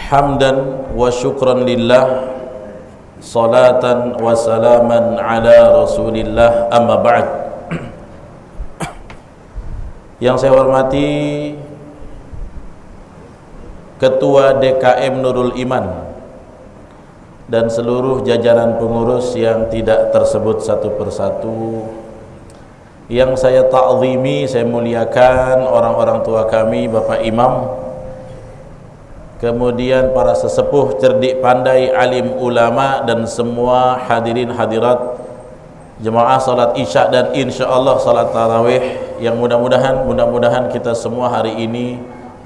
Hamdan wa syukran lillah, salatan wa salaman ala rasulillah, amma ba'd. Yang saya hormati Ketua DKM Nurul Iman dan seluruh jajaran pengurus yang tidak tersebut satu persatu, yang saya ta'zimi, saya muliakan orang-orang tua kami, Bapak Imam, kemudian para sesepuh cerdik pandai, alim ulama, dan semua hadirin hadirat jemaah salat isya dan insyaallah salat tarawih yang mudah-mudahan kita semua hari ini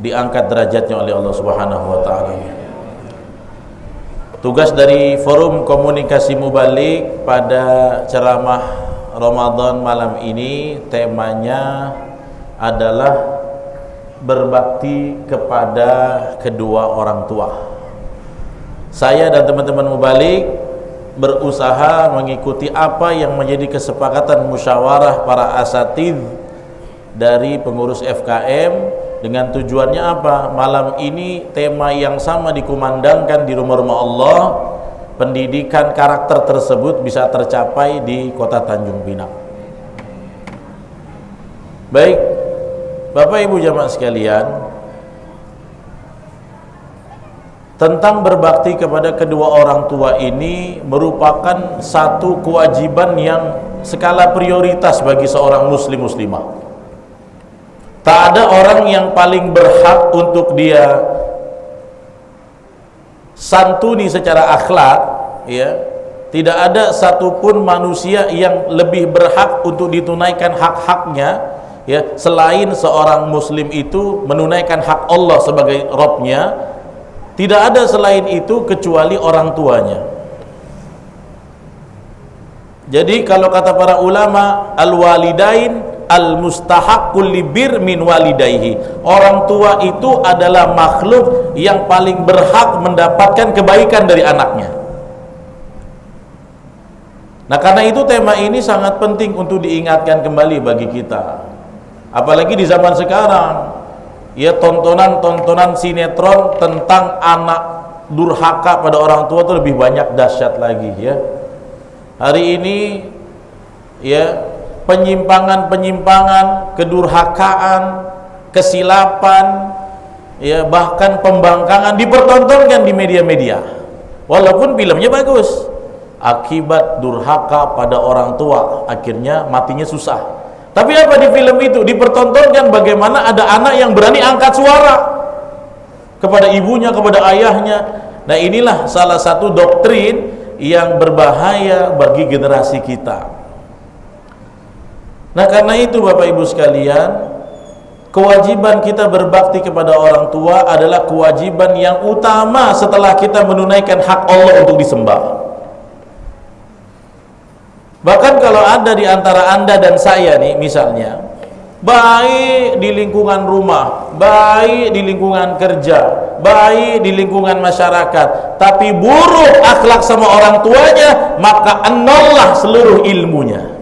diangkat derajatnya oleh Allah Subhanahu wa taala. Tugas dari Forum Komunikasi Mubalik pada ceramah Ramadan malam ini temanya adalah berbakti kepada kedua orang tua. Saya dan teman-teman Mubalik berusaha mengikuti apa yang menjadi kesepakatan musyawarah para asatidz dari pengurus FKM, dengan tujuannya apa? Malam ini tema yang sama dikumandangkan di rumah-rumah Allah, pendidikan karakter tersebut bisa tercapai di kota Tanjung Pinang. Baik, Bapak Ibu jamaah sekalian, tentang berbakti kepada kedua orang tua ini merupakan satu kewajiban yang skala prioritas bagi seorang muslim muslimah. Tak ada orang yang paling berhak untuk dia santuni secara akhlak, ya. Tidak ada satupun manusia yang lebih berhak untuk ditunaikan hak-haknya, ya, selain seorang muslim itu menunaikan hak Allah sebagai Rabbnya. Tidak ada selain itu kecuali orang tuanya. Jadi kalau kata para ulama, al-walidain al-mustahaqqul libir min walidayhi, orang tua itu adalah makhluk yang paling berhak mendapatkan kebaikan dari anaknya. Nah, karena itu tema ini sangat penting untuk diingatkan kembali bagi kita, apalagi di zaman sekarang, ya, tontonan sinetron tentang anak durhaka pada orang tua itu lebih banyak, dahsyat lagi, ya. Hari ini, ya, penyimpangan, kedurhakaan, kesilapan, ya, bahkan pembangkangan dipertontonkan di media-media, walaupun filmnya bagus. Akibat durhaka pada orang tua, akhirnya matinya susah. Tapi apa di film itu? Dipertontonkan bagaimana ada anak yang berani angkat suara kepada ibunya, kepada ayahnya. Nah, inilah salah satu doktrin yang berbahaya bagi generasi kita. Nah, karena itu Bapak Ibu sekalian, kewajiban kita berbakti kepada orang tua adalah kewajiban yang utama setelah kita menunaikan hak Allah untuk disembah. Bahkan kalau ada di antara Anda dan saya nih, misalnya, baik di lingkungan rumah, baik di lingkungan kerja, baik di lingkungan masyarakat, tapi buruk akhlak sama orang tuanya, maka nollah seluruh ilmunya.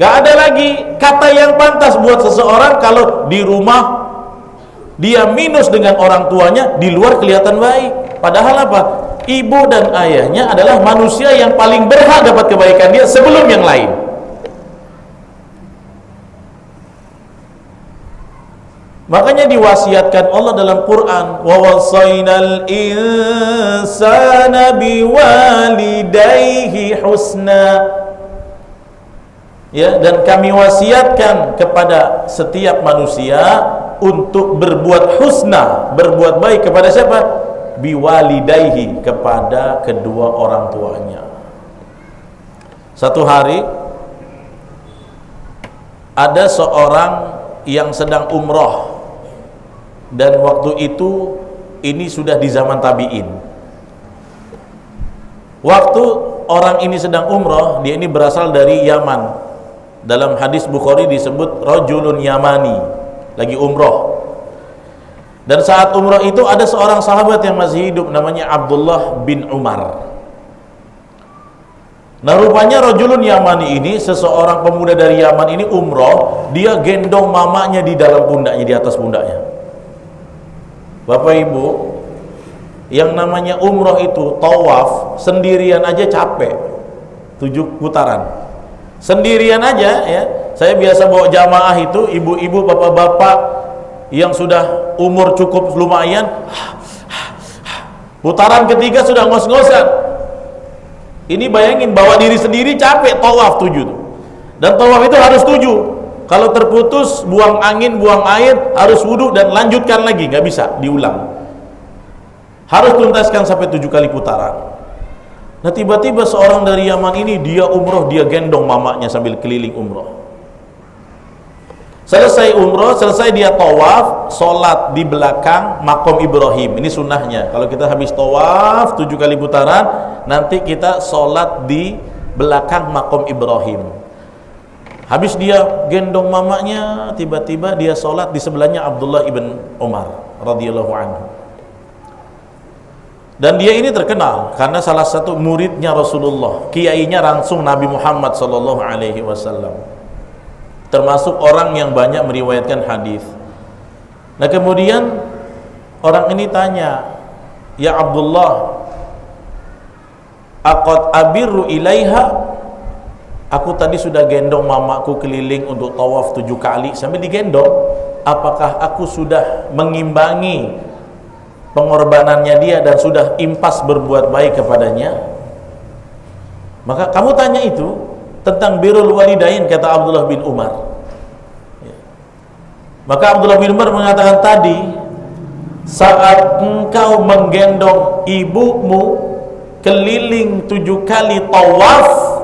Gak ada lagi kata yang pantas buat seseorang kalau di rumah dia minus dengan orang tuanya, di luar kelihatan baik. Padahal apa? Ibu dan ayahnya adalah manusia yang paling berhak dapat kebaikan dia sebelum yang lain. Makanya diwasiatkan Allah dalam Quran, wa wasainal insana biwalidayhi husna. Ya, dan kami wasiatkan kepada setiap manusia untuk berbuat husna, berbuat baik kepada siapa? Biwalidayhi, kepada kedua orang tuanya. Satu hari ada seorang yang sedang umroh, dan waktu itu ini sudah di zaman tabi'in. Waktu orang ini sedang umroh, dia ini berasal dari Yaman. Dalam hadis Bukhari disebut rajulun Yamani, lagi umroh. Dan saat umroh itu ada seorang sahabat yang masih hidup, namanya Abdullah bin Umar. Nah, rupanya rajulun Yamani ini, seseorang pemuda dari Yaman ini umroh, dia gendong mamanya di dalam pundaknya, di atas pundaknya. Bapak Ibu, yang namanya umroh itu tawaf sendirian aja capek, 7 putaran sendirian aja ya. Saya biasa bawa jamaah itu ibu-ibu, bapak-bapak yang sudah umur cukup lumayan, putaran ketiga sudah ngos-ngosan. Ini bayangin, bawa diri sendiri capek, tawaf 7 tuh. Dan tawaf itu harus 7. Kalau terputus, buang angin, buang air, harus wudhu dan lanjutkan lagi, nggak bisa diulang. Harus tuntaskan sampai 7 kali putaran. Nah, tiba-tiba seorang dari Yaman ini, dia umroh, dia gendong mamanya sambil keliling umroh. Selesai umroh, selesai dia tawaf, sholat di belakang makom Ibrahim. Ini sunnahnya. Kalau kita habis tawaf 7 kali putaran, nanti kita sholat di belakang makom Ibrahim. Habis dia gendong mamanya, tiba-tiba dia sholat di sebelahnya Abdullah ibn Umar radhiyallahu anhu. Dan dia ini terkenal karena salah satu muridnya Rasulullah, kiainya langsung Nabi Muhammad sallallahu alaihi wasallam, termasuk orang yang banyak meriwayatkan hadis. Nah, kemudian orang ini tanya, "Ya Abdullah, aqad abirru ilaiha?" Aku tadi sudah gendong mamaku keliling untuk tawaf 7 kali sampai digendong. Apakah aku sudah mengimbangi pengorbanannya dia dan sudah impas berbuat baik kepadanya? Maka kamu tanya itu tentang birrul walidain, kata Abdullah bin Umar. Maka Abdullah bin Umar mengatakan, tadi saat engkau menggendong ibumu keliling 7 kali tawaf,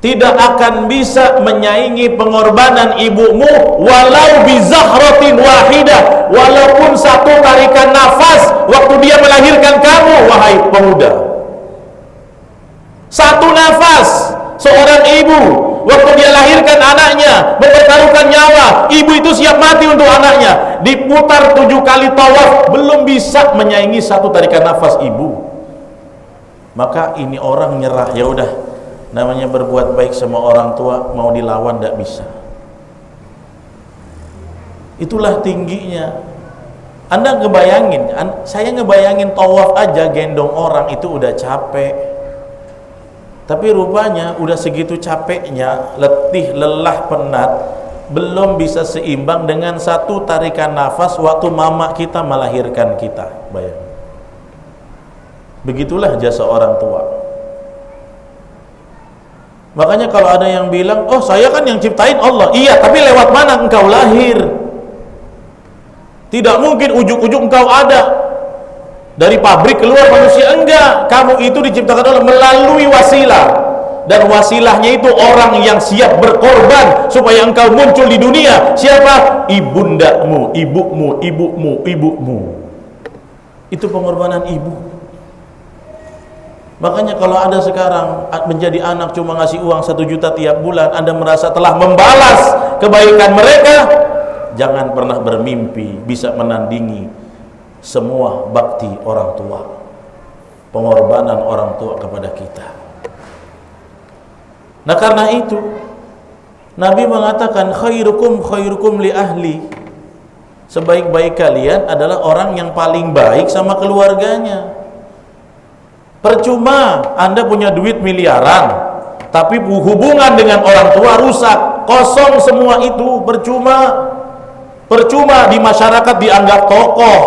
tidak akan bisa menyaingi pengorbanan ibumu walau bizahratin wahidah, walaupun 1 tarikan nafas waktu dia melahirkan kamu, wahai pemuda. 1 nafas seorang ibu waktu dia lahirkan anaknya, mempertaruhkan nyawa, ibu itu siap mati untuk anaknya, diputar 7 kali tawaf, belum bisa menyaingi 1 tarikan nafas ibu. Maka ini orang nyerah, ya udah, namanya berbuat baik sama orang tua, mau dilawan tidak bisa. Itulah tingginya. Anda ngebayangin, saya ngebayangin tawaf aja gendong orang itu udah capek. Tapi rupanya udah segitu capeknya, letih, lelah, penat, belum bisa seimbang dengan 1 tarikan nafas waktu mama kita melahirkan kita. Bayangin. Begitulah jasa orang tua. Makanya kalau ada yang bilang, oh saya kan yang ciptain Allah. Iya, tapi lewat mana engkau lahir? Tidak mungkin ujuk-ujuk engkau ada dari pabrik keluar manusia. Enggak, kamu itu diciptakan Allah melalui wasilah. Dan wasilahnya itu orang yang siap berkorban supaya engkau muncul di dunia. Siapa? Ibundamu, ibumu, ibumu, ibumu. Itu pengorbanan ibu. Makanya kalau Anda sekarang menjadi anak cuma ngasih uang 1 juta tiap bulan, Anda merasa telah membalas kebaikan mereka, jangan pernah bermimpi bisa menandingi semua bakti orang tua, pengorbanan orang tua kepada kita. Nah, karena itu Nabi mengatakan, khairukum li ahli. Sebaik-baik kalian adalah orang yang paling baik sama keluarganya. Percuma Anda punya duit miliaran, tapi hubungan dengan orang tua rusak, kosong semua itu, percuma. Percuma di masyarakat dianggap tokoh,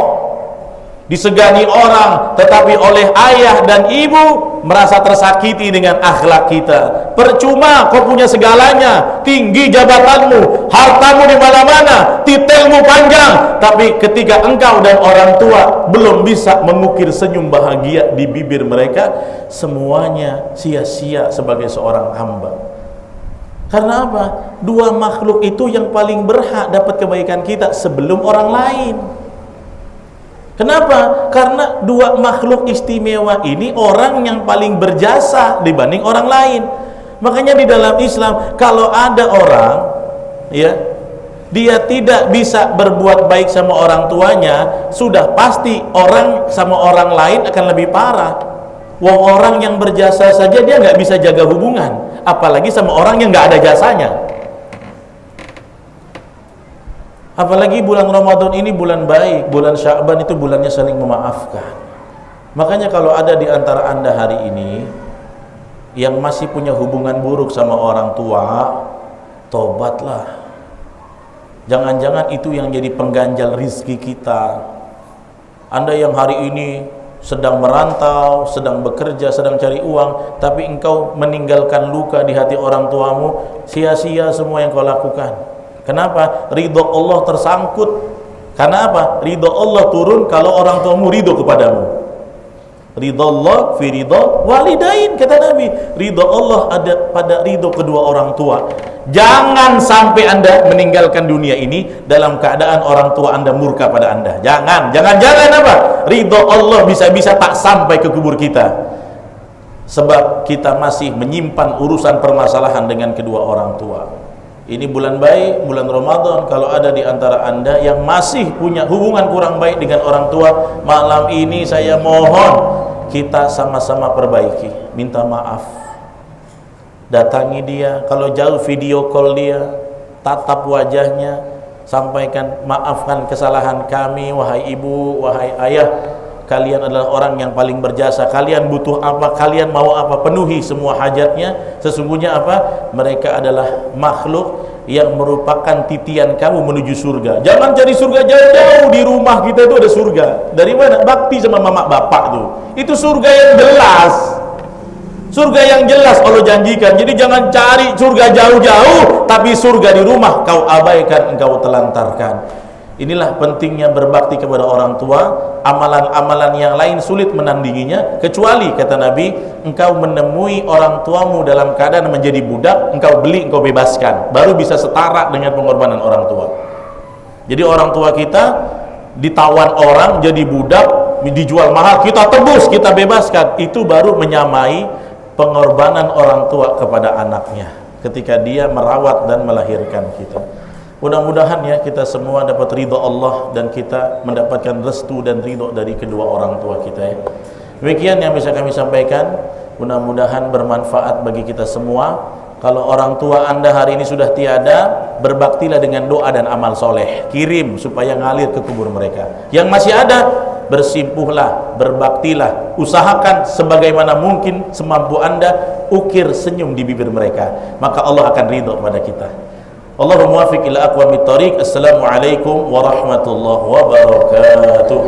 disegani orang, tetapi oleh ayah dan ibu merasa tersakiti dengan akhlak kita. Percuma kau punya segalanya, tinggi jabatanmu, hartamu di mana-mana, titelmu panjang, tapi ketika engkau dan orang tua belum bisa mengukir senyum bahagia di bibir mereka, semuanya sia-sia sebagai seorang hamba. Karena apa? 2 makhluk itu yang paling berhak dapat kebaikan kita sebelum orang lain. Kenapa? Karena 2 makhluk istimewa ini orang yang paling berjasa dibanding orang lain. Makanya di dalam Islam, kalau ada orang ya, dia tidak bisa berbuat baik sama orang tuanya, sudah pasti orang sama orang lain akan lebih parah. Wong orang yang berjasa saja dia nggak bisa jaga hubungan, apalagi sama orang yang nggak ada jasanya. Apalagi bulan Ramadan ini bulan baik, bulan Sya'ban itu bulannya saling memaafkan. Makanya kalau ada di antara Anda hari ini yang masih punya hubungan buruk sama orang tua, tobatlah. Jangan-jangan itu yang jadi pengganjal rizki kita. Anda yang hari ini sedang merantau, sedang bekerja, sedang cari uang, tapi engkau meninggalkan luka di hati orang tuamu, sia-sia semua yang kau lakukan. Kenapa? Ridho Allah tersangkut. Karena apa? Ridho Allah turun kalau orang tuamu ridho kepadamu. Ridho Allah fi ridho walidain, kata Nabi. Ridho Allah ada pada ridho kedua orang tua. Jangan sampai Anda meninggalkan dunia ini dalam keadaan orang tua Anda murka pada Anda. Jangan apa? Ridho Allah bisa-bisa tak sampai ke kubur kita. Sebab kita masih menyimpan urusan permasalahan dengan kedua orang tua. Ini bulan baik, bulan Ramadan. Kalau ada di antara Anda yang masih punya hubungan kurang baik dengan orang tua, malam ini saya mohon kita sama-sama perbaiki. Minta maaf, datangi dia, kalau jauh video call dia, tatap wajahnya, sampaikan, maafkan kesalahan kami wahai ibu, wahai ayah, kalian adalah orang yang paling berjasa, kalian butuh apa, kalian mau apa, penuhi semua hajatnya. Sesungguhnya apa? Mereka adalah makhluk yang merupakan titian kamu menuju surga. Jangan cari surga jauh-jauh, di rumah kita itu ada surga. Dari mana? Bakti sama mama bapak tuh. Itu surga yang jelas. Surga yang jelas Allah janjikan. Jadi jangan cari surga jauh-jauh, tapi surga di rumah kau abaikan, engkau telantarkan. Inilah pentingnya berbakti kepada orang tua. Amalan-amalan yang lain sulit menandinginya, kecuali kata Nabi, engkau menemui orang tuamu dalam keadaan menjadi budak, engkau beli, engkau bebaskan, baru bisa setara dengan pengorbanan orang tua. Jadi orang tua kita ditawan orang jadi budak, dijual mahal, kita tebus, kita bebaskan, itu baru menyamai pengorbanan orang tua kepada anaknya ketika dia merawat dan melahirkan kita. Mudah-mudahan ya kita semua dapat ridho Allah dan kita mendapatkan restu dan ridho dari kedua orang tua kita ya. Demikian yang bisa kami sampaikan. Mudah-mudahan bermanfaat bagi kita semua. Kalau orang tua Anda hari ini sudah tiada, berbaktilah dengan doa dan amal soleh. Kirim supaya ngalir ke kubur mereka. Yang masih ada, bersimpuhlah, berbaktilah, usahakan sebagaimana mungkin semampu Anda, ukir senyum di bibir mereka. Maka Allah akan ridho pada kita. Allahumma muwaffiq ila aqwamit thariq. Assalamualaikum warahmatullahi wabarakatuh.